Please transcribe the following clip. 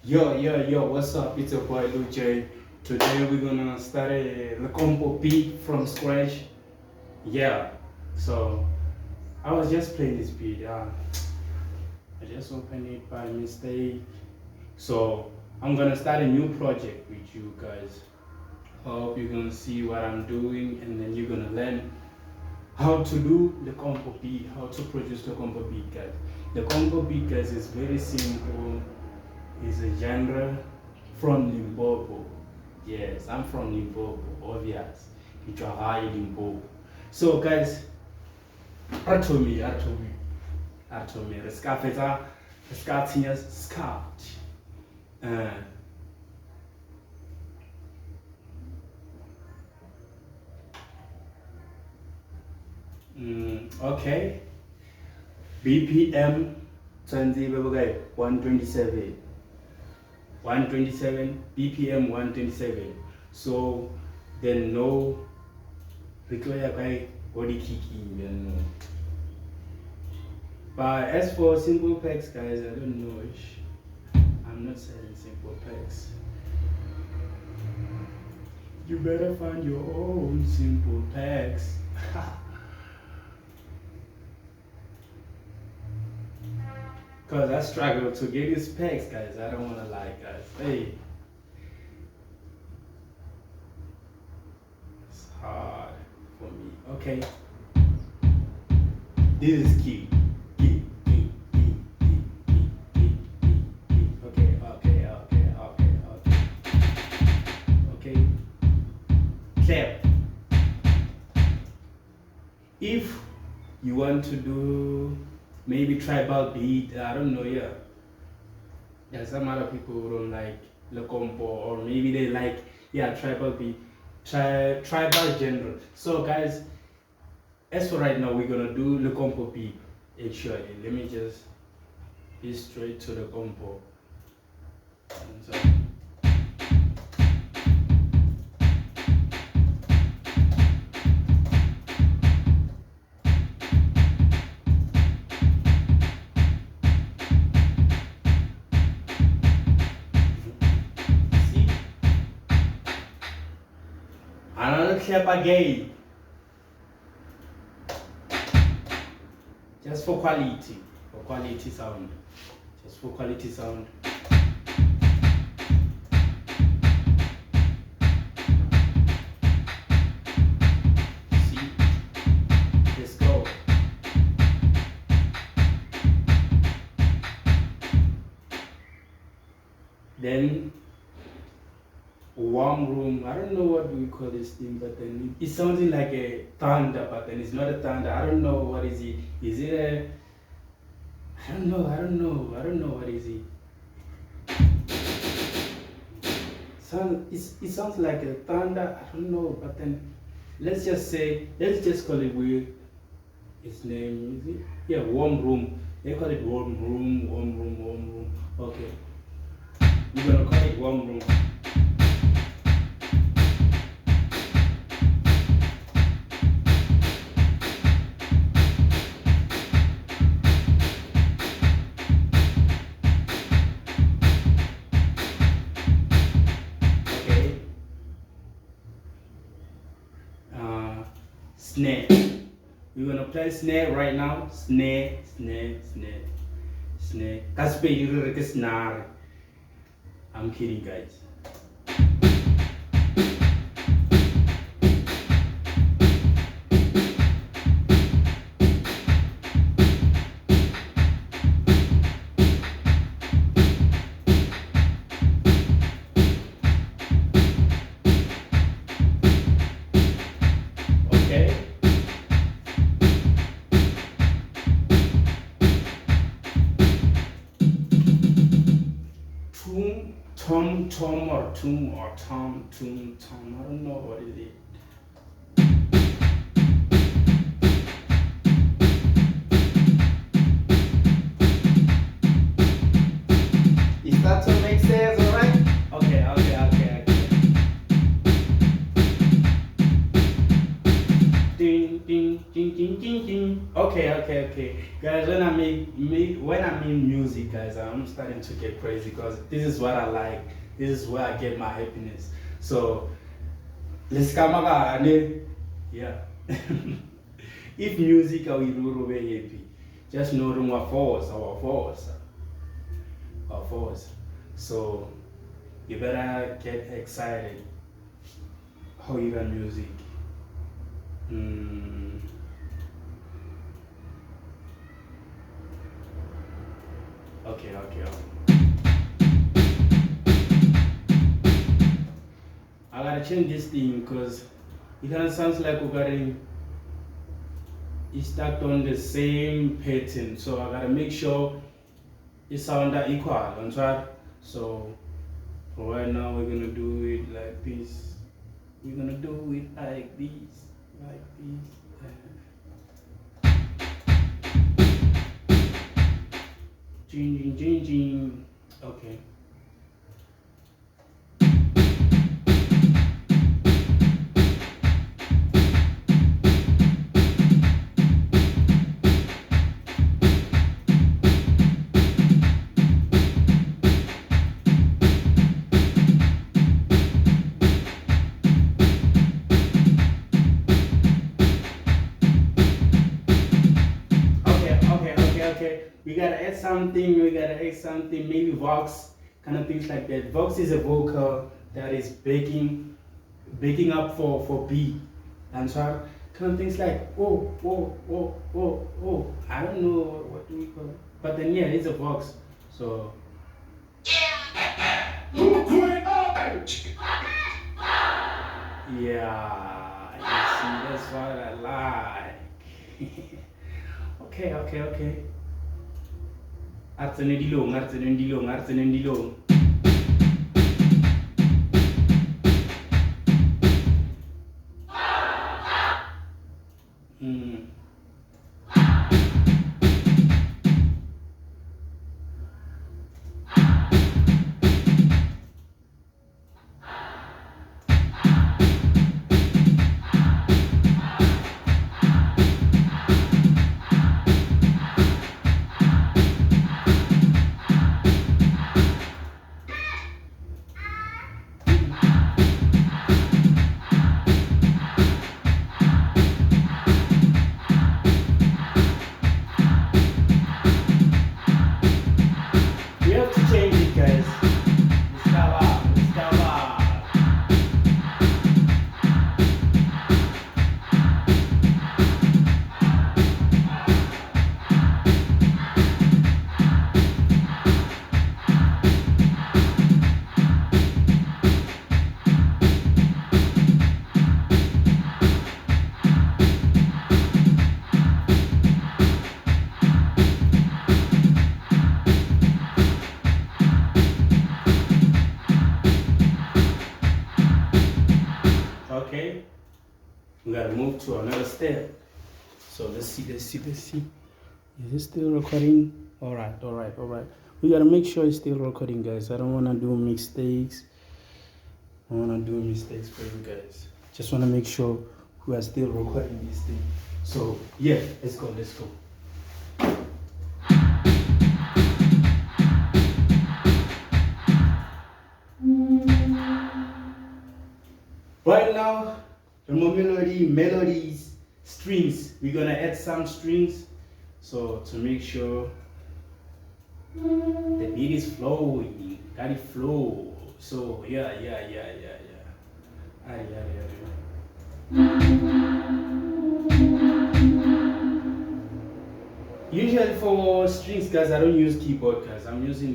Yo, what's up? It's your boy Lujay. Today we're gonna start a Lekompo Beat from scratch. Yeah, so I was just playing this beat. I just opened it by mistake. So I'm gonna start a new project with you guys. Hope you're gonna see what I'm doing and then you're gonna learn how to do the compo beat, how to produce the compo beat, guys. The compo beat, guys, is very simple. It's a genre from Limpopo. Yes, I'm from Limpopo, obvious. It's a high Limpopo. So, guys, Artomi, Rescafeta, Rescatias, Scout. Okay. BPM 127. 127 BPM 127. So then no require by body kicking, you know. But as for simple packs, guys, I don't know. I'm not selling simple packs. You better find your own simple packs. Cause I struggle to get these packs, guys. I don't wanna lie, guys. Hey, it's hard for me. Okay, this is key. Key. Okay. Clap. If you want to do maybe tribal beat, I don't know, yeah. There's some other people who don't like Lekompo, or maybe they like, yeah, tribal beat, tribal genre. So guys, as for right now, we're gonna do Lekompo beat, actually. Let me just be straight to the compo. So, another clap again, just for quality sound, just for quality sound. See, let's go. Then warm room, I don't know what we call this thing, but then it's something like a thunder, but then it's not a thunder. I don't know what is it. Is it a, I don't know what is it. It sounds like a thunder, I don't know, but then let's just call it weird. Its name is it? Yeah, warm room. They call it warm room. Okay, we're gonna call it warm room. Snare. We're gonna play snare right now. Snare. Snare. I'm kidding, guys. Tom or Tom. I don't know what is it. Is that to make sense, alright? Okay. Ding. Okay. okay. Guys, when I mean music, guys, I'm starting to get crazy because this is what I like. This is where I get my happiness. So let's come again. Yeah. If music are we very happy, just know our force. So you better get excited. How you got music? Okay. I gotta change this thing because it kind of sounds like we're getting it's stuck on the same pattern. So I gotta make sure it sounds equal. On track. So for right now, we're gonna do it like this. We're gonna do it like this, like this. Jing. Okay. Okay. We gotta add something, maybe Vox, kind of things like that. Vox is a vocal that is baking up for beat. And so kind of things like oh. I don't know what do we call it. But then yeah, it's a Vox. So yeah, you see, that's what I like. Okay. Artsen dilong. We have to change it, guys. Let's go up. Okay, we gotta move to another step. So let's see. Is it still recording? Alright. We gotta make sure it's still recording, guys. I don't wanna do mistakes. For you guys. Just wanna make sure we are still recording this thing. So yeah, let's go. Right now, the melodies, strings. We're gonna add some strings, so to make sure the beat is flowing, that it flow. So yeah. Usually for strings, guys, I don't use keyboard, guys. I'm using